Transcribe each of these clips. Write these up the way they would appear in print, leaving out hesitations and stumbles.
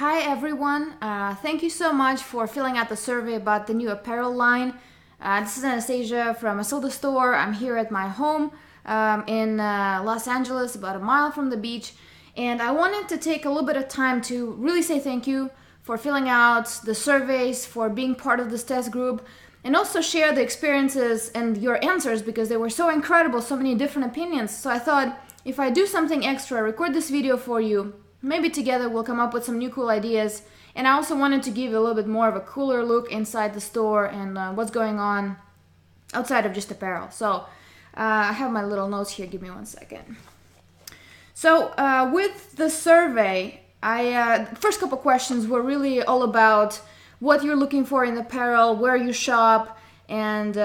Hi everyone, thank you so much for filling out the survey about the new apparel line. This is Anastasia from Asilda store. I'm here at my home in Los Angeles, about a mile from the beach, and I wanted to take a little bit of time to really say thank you for filling out the surveys, for being part of this test group, and also share the experiences and your answers because they were so incredible, so many different opinions. So I thought if I do something extra, record this video for you, maybe together we'll come up with some new cool ideas. And I also wanted to give you a little bit more of a cooler look inside the store and what's going on outside of just apparel. So I have my little notes here, give me 1 second. So with the survey, first couple questions were really all about what you're looking for in apparel, where you shop, and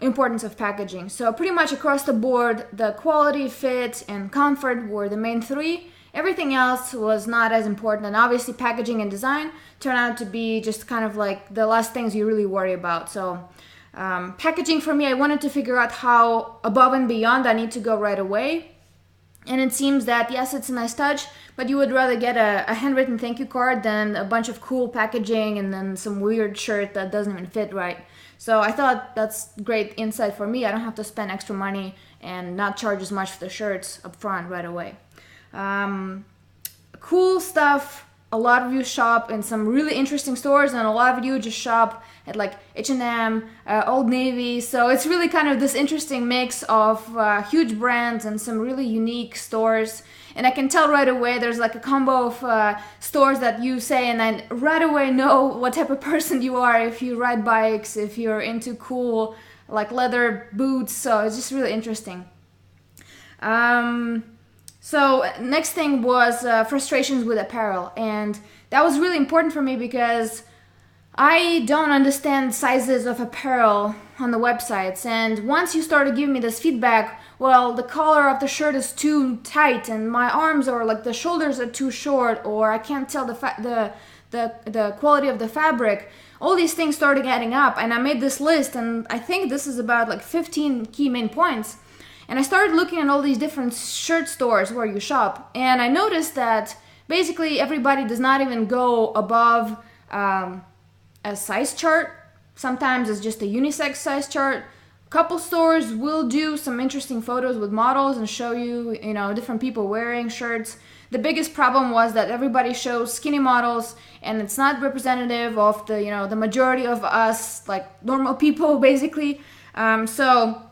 importance of packaging. So pretty much across the board, the quality, fit, and comfort were the main three. Everything else was not as important, and obviously packaging and design turned out to be just kind of like the last things you really worry about. So packaging for me, I wanted to figure out how above and beyond I need to go right away. And it seems that, yes, it's a nice touch, but you would rather get a handwritten thank you card than a bunch of cool packaging and then some weird shirt that doesn't even fit right. So I thought that's great insight for me. I don't have to spend extra money and not charge as much for the shirts up front right away. Cool stuff. A lot of you shop in some really interesting stores, and a lot of you just shop at like H&M, Old Navy. So it's really kind of this interesting mix of huge brands and some really unique stores. And I can tell right away there's like a combo of stores that you say, and I right away know what type of person you are, if you ride bikes, if you're into cool like leather boots. So it's just really interesting. So next thing was frustrations with apparel, and that was really important for me because I don't understand sizes of apparel on the websites, and once you started giving me this feedback, well, the collar of the shirt is too tight and my arms or like the shoulders are too short, or I can't tell the quality of the fabric, all these things started adding up, and I made this list, and I think this is about like 15 key main points. And I started looking at all these different shirt stores where you shop, and I noticed that basically everybody does not even go above a size chart. Sometimes it's just a unisex size chart. A couple stores will do some interesting photos with models and show you, different people wearing shirts. The biggest problem was that everybody shows skinny models, and it's not representative of the majority of us, like normal people, basically. So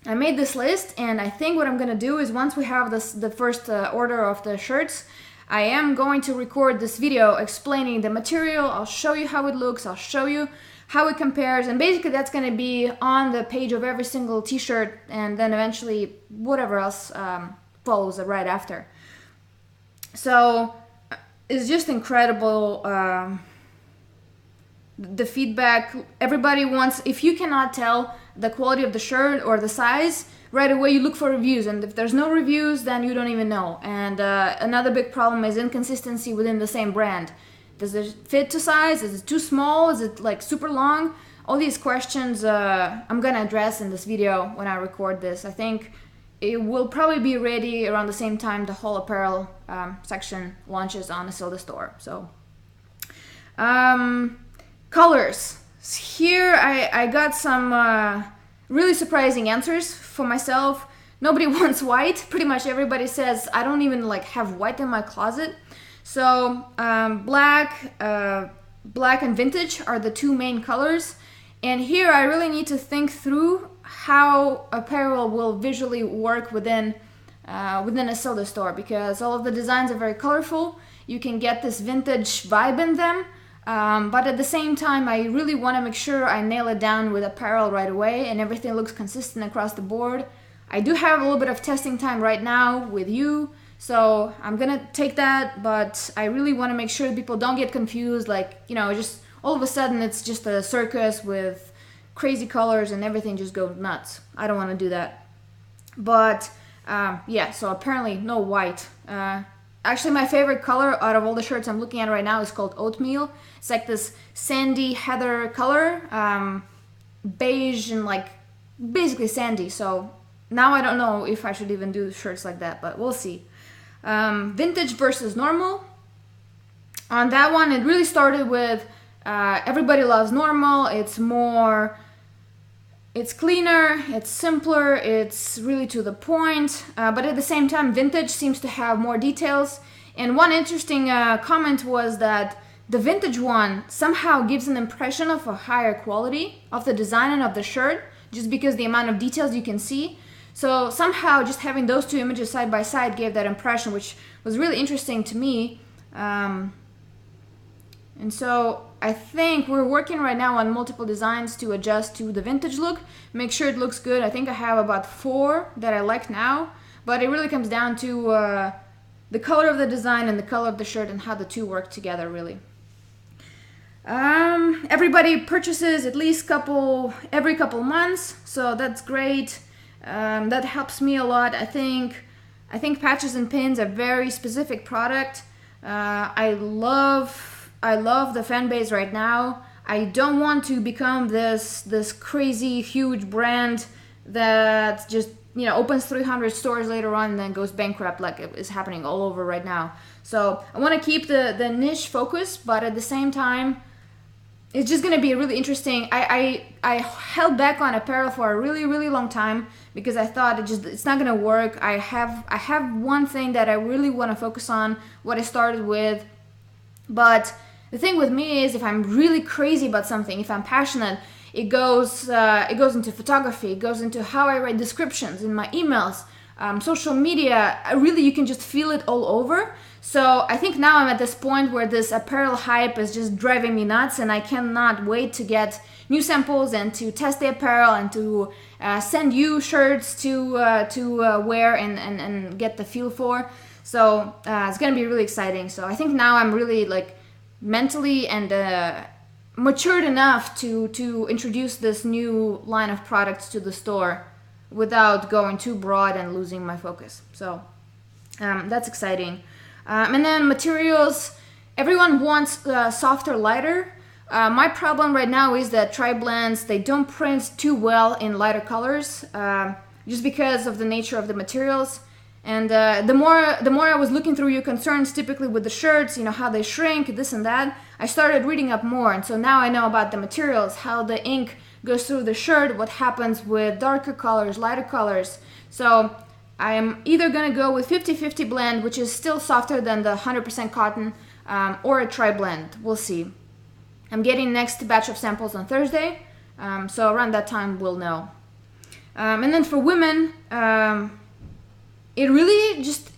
I made this list, and I think what I'm gonna do is once we have the first order of the shirts, I am going to record this video explaining the material. I'll show you how it looks, I'll show you how it compares, and basically that's gonna be on the page of every single t-shirt, and then eventually whatever else follows right after. So it's just incredible. The feedback, everybody wants, if you cannot tell the quality of the shirt or the size, right away you look for reviews, and if there's no reviews, then you don't even know. And another big problem is inconsistency within the same brand. Does it fit to size? Is it too small? Is it like super long? All these questions I'm gonna address in this video when I record this. I think it will probably be ready around the same time the whole apparel section launches on Asilda store. So colors. Here I got some really surprising answers for myself. Nobody wants white. Pretty much everybody says I don't even have white in my closet. So black and vintage are the two main colors. And here I really need to think through how apparel will visually work within Asilda store, because all of the designs are very colorful. You can get this vintage vibe in them. But at the same time, I really want to make sure I nail it down with apparel right away and everything looks consistent across the board. I do have a little bit of testing time right now with you, so I'm gonna take that, but I really want to make sure people don't get confused, just all of a sudden it's just a circus with crazy colors and everything just goes nuts. I don't want to do that. But yeah, so apparently no white. Actually, my favorite color out of all the shirts I'm looking at right now is called Oatmeal. It's like this sandy heather color, beige and basically sandy. So now I don't know if I should even do shirts like that, but we'll see. Vintage versus normal. On that one, it really started with Everybody Loves Normal. It's cleaner, it's simpler, it's really to the point, but at the same time, vintage seems to have more details. And one interesting comment was that the vintage one somehow gives an impression of a higher quality of the design and of the shirt, just because the amount of details you can see. So somehow just having those two images side by side gave that impression, which was really interesting to me. And so I think we're working right now on multiple designs to adjust to the vintage look, make sure it looks good. I think I have about 4 that I like now, but it really comes down to the color of the design and the color of the shirt and how the two work together, really. Everybody purchases at least every couple months, so that's great. That helps me a lot. I think patches and pins are very specific product. I love the fan base right now. I don't want to become this crazy huge brand that just opens 300 stores later on and then goes bankrupt, like it is happening all over right now. So I want to keep the niche focus, but at the same time, it's just going to be really interesting. I held back on apparel for a really long time because I thought it's not going to work. I have one thing that I really want to focus on, what I started with, but the thing with me is if I'm really crazy about something, if I'm passionate, it goes into photography, it goes into how I write descriptions in my emails, social media. You can just feel it all over. So I think now I'm at this point where this apparel hype is just driving me nuts, and I cannot wait to get new samples and to test the apparel and to send you shirts to wear and get the feel for. So it's gonna be really exciting. So I think now I'm really mentally and matured enough to introduce this new line of products to the store without going too broad and losing my focus. So that's exciting. And then materials, everyone wants softer, lighter. My problem right now is that tri-blends, they don't print too well in lighter colors, just because of the nature of the materials. And the more I was looking through your concerns, typically with the shirts, how they shrink, this and that, I started reading up more. And so now I know about the materials, how the ink goes through the shirt, what happens with darker colors, lighter colors. So I am either going to go with 50-50 blend, which is still softer than the 100% cotton, or a tri-blend. We'll see. I'm getting next batch of samples on Thursday, so around that time we'll know. And then for women, it really just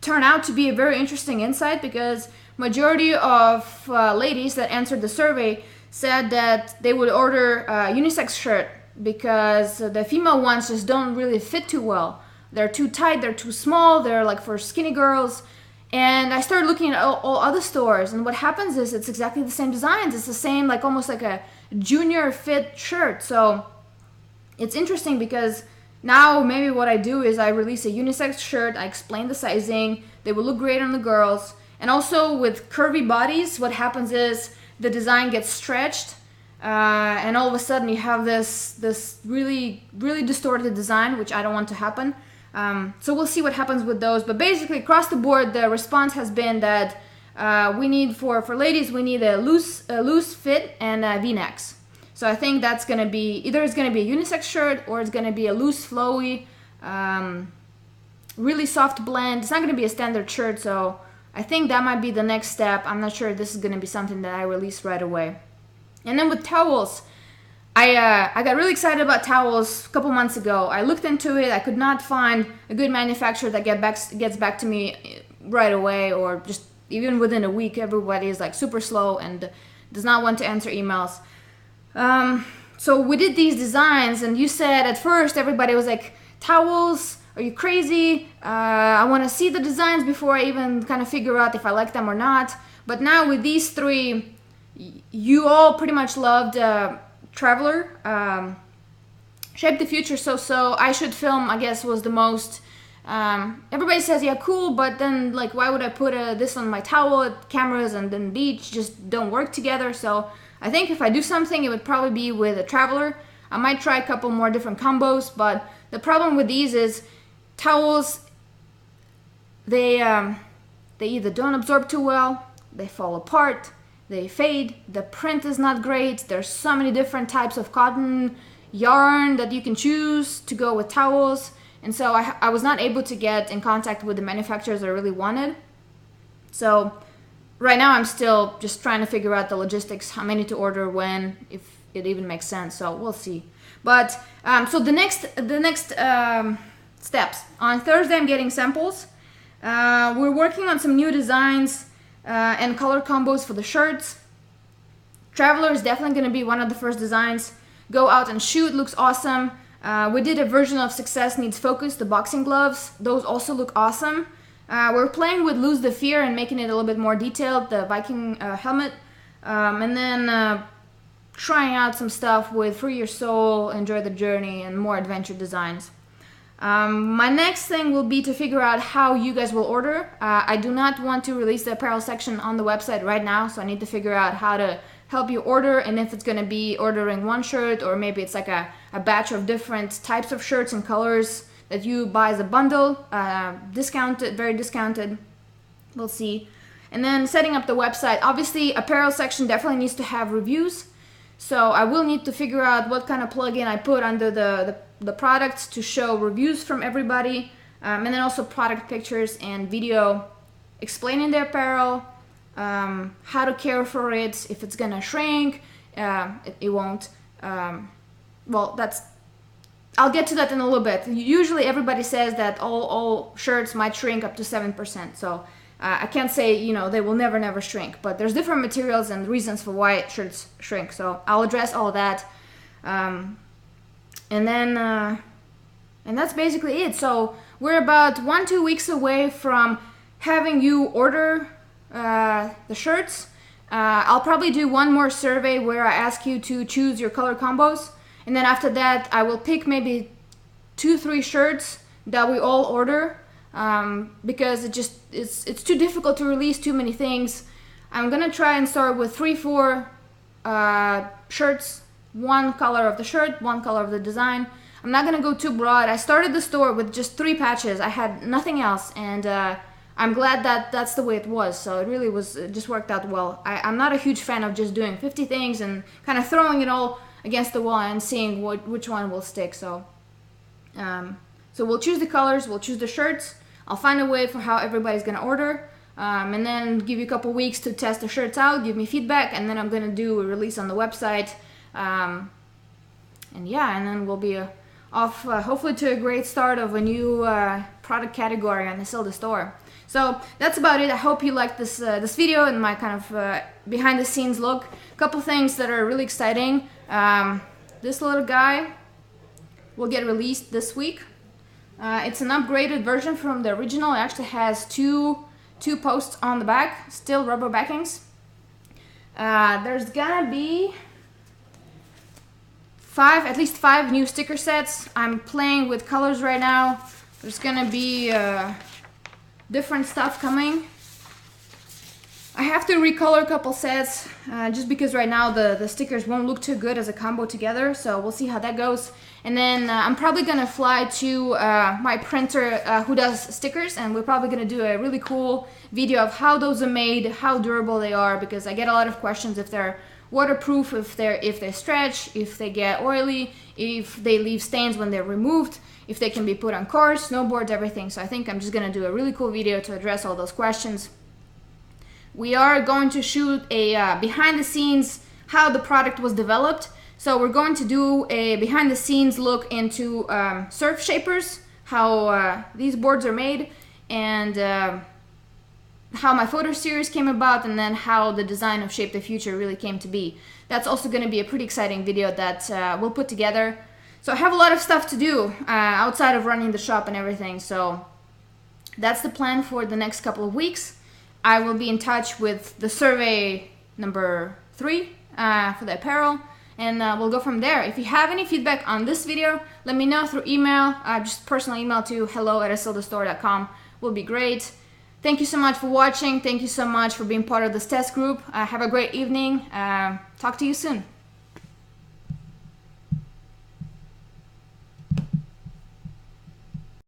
turned out to be a very interesting insight, because majority of ladies that answered the survey said that they would order a unisex shirt because the female ones just don't really fit too well. They're too tight, they're too small, they're like for skinny girls. And I started looking at all other stores, and what happens is it's exactly the same designs. It's the same, almost like a junior fit shirt. So it's interesting because now maybe what I do is I release a unisex shirt, I explain the sizing, they will look great on the girls. And also with curvy bodies, what happens is the design gets stretched, and all of a sudden you have this really distorted design, which I don't want to happen. So we'll see what happens with those. But basically across the board, the response has been that we need for ladies, we need a loose fit and V-necks. So I think that's going to be, either it's going to be a unisex shirt or it's going to be a loose, flowy, really soft blend. It's not going to be a standard shirt, so I think that might be the next step. I'm not sure if this is going to be something that I release right away. And then with towels, I got really excited about towels a couple months ago. I looked into it. I could not find a good manufacturer that gets back to me right away, or just even within a week. Everybody is super slow and does not want to answer emails. So we did these designs, and you said at first everybody was like, towels, are you crazy? I want to see the designs before I even kind of figure out if I like them or not. But now with these 3, you all pretty much loved Traveler, Shape the Future, so I Should Film, I guess, was the most, everybody says, yeah, cool, but then why would I put this on my towel? Cameras and then beach just don't work together. So I think if I do something, it would probably be with a Traveler. I might try a couple more different combos, but the problem with these is towels, they they either don't absorb too well, they fall apart, they fade, the print is not great. There's so many different types of cotton yarn that you can choose to go with towels, and so I was not able to get in contact with the manufacturers I really wanted. So right now I'm still just trying to figure out the logistics, how many to order, when, if it even makes sense, so we'll see. But so the next steps. On Thursday I'm getting samples. We're working on some new designs and color combos for the shirts. Traveler is definitely going to be one of the first designs. Go Out and Shoot looks awesome. We did a version of Success Needs Focus, the boxing gloves. Those also look awesome. We're playing with Lose the Fear and making it a little bit more detailed, the Viking helmet. And then trying out some stuff with Free Your Soul, Enjoy the Journey, and more adventure designs. My next thing will be to figure out how you guys will order. I do not want to release the apparel section on the website right now, so I need to figure out how to help you order, and if it's going to be ordering one shirt, or maybe it's like a batch of different types of shirts and colors that you buy as a bundle, discounted, very discounted. We'll see. And then setting up the website. Obviously, apparel section definitely needs to have reviews, so I will need to figure out what kind of plugin I put under the products to show reviews from everybody, and then also product pictures and video explaining the apparel, how to care for it, if it's gonna shrink, it won't. Well, I'll get to that in a little bit. Usually everybody says that all shirts might shrink up to 7%, so I can't say, you know, they will never shrink, but there's different materials and reasons for why shirts shrink, so I'll address all of that. And then and that's basically it. So we're about 1-2 weeks away from having you order the shirts. I'll probably do one more survey where I ask you to choose your color combos, and then after that I will pick maybe 2-3 shirts that we all order, because it's too difficult to release too many things. I'm gonna try and start with 3-4 shirts, one color of the shirt, one color of the design. I'm not gonna go too broad. I started the store with just 3 patches. I had nothing else, and I'm glad that that's the way it was. So it really was, it just worked out well. I'm not a huge fan of just doing 50 things and kind of throwing it all against the wall and seeing which one will stick. So so we'll choose the colors, we'll choose the shirts. I'll find a way for how everybody's gonna order, and then give you a couple weeks to test the shirts out, give me feedback, and then I'm gonna do a release on the website. And yeah, and then we'll be off hopefully to a great start of a new product category on the Asilda store. So that's about it. I hope you liked this video and my kind of behind the scenes look. A couple things that are really exciting. This little guy will get released this week. It's an upgraded version from the original. It actually has two posts on the back, still rubber backings. There's gonna be at least five new sticker sets. I'm playing with colors right now. There's gonna be different stuff coming. I have to recolor a couple sets just because right now the stickers won't look too good as a combo together, so we'll see how that goes. And then I'm probably gonna fly to my printer who does stickers, and we're probably gonna do a really cool video of how those are made, how durable they are, because I get a lot of questions if they're waterproof, if they stretch, if they get oily, if they leave stains when they're removed, if they can be put on cars, snowboards, everything. So I think I'm just gonna do a really cool video to address all those questions. We are going to shoot a behind the scenes how the product was developed. So we're going to do a behind the scenes look into surf shapers, how these boards are made, and how my photo series came about, and then how the design of Shape the Future really came to be. That's also going to be a pretty exciting video that we'll put together. So I have a lot of stuff to do outside of running the shop and everything, so that's the plan for the next couple of weeks. I will be in touch with the survey number 3 for the apparel, and we'll go from there. If you have any feedback on this video, let me know through email, just personal email to hello@asildastore.com will be great. Thank you so much for watching. Thank you so much for being part of this test group. Have a great evening. Talk to you soon.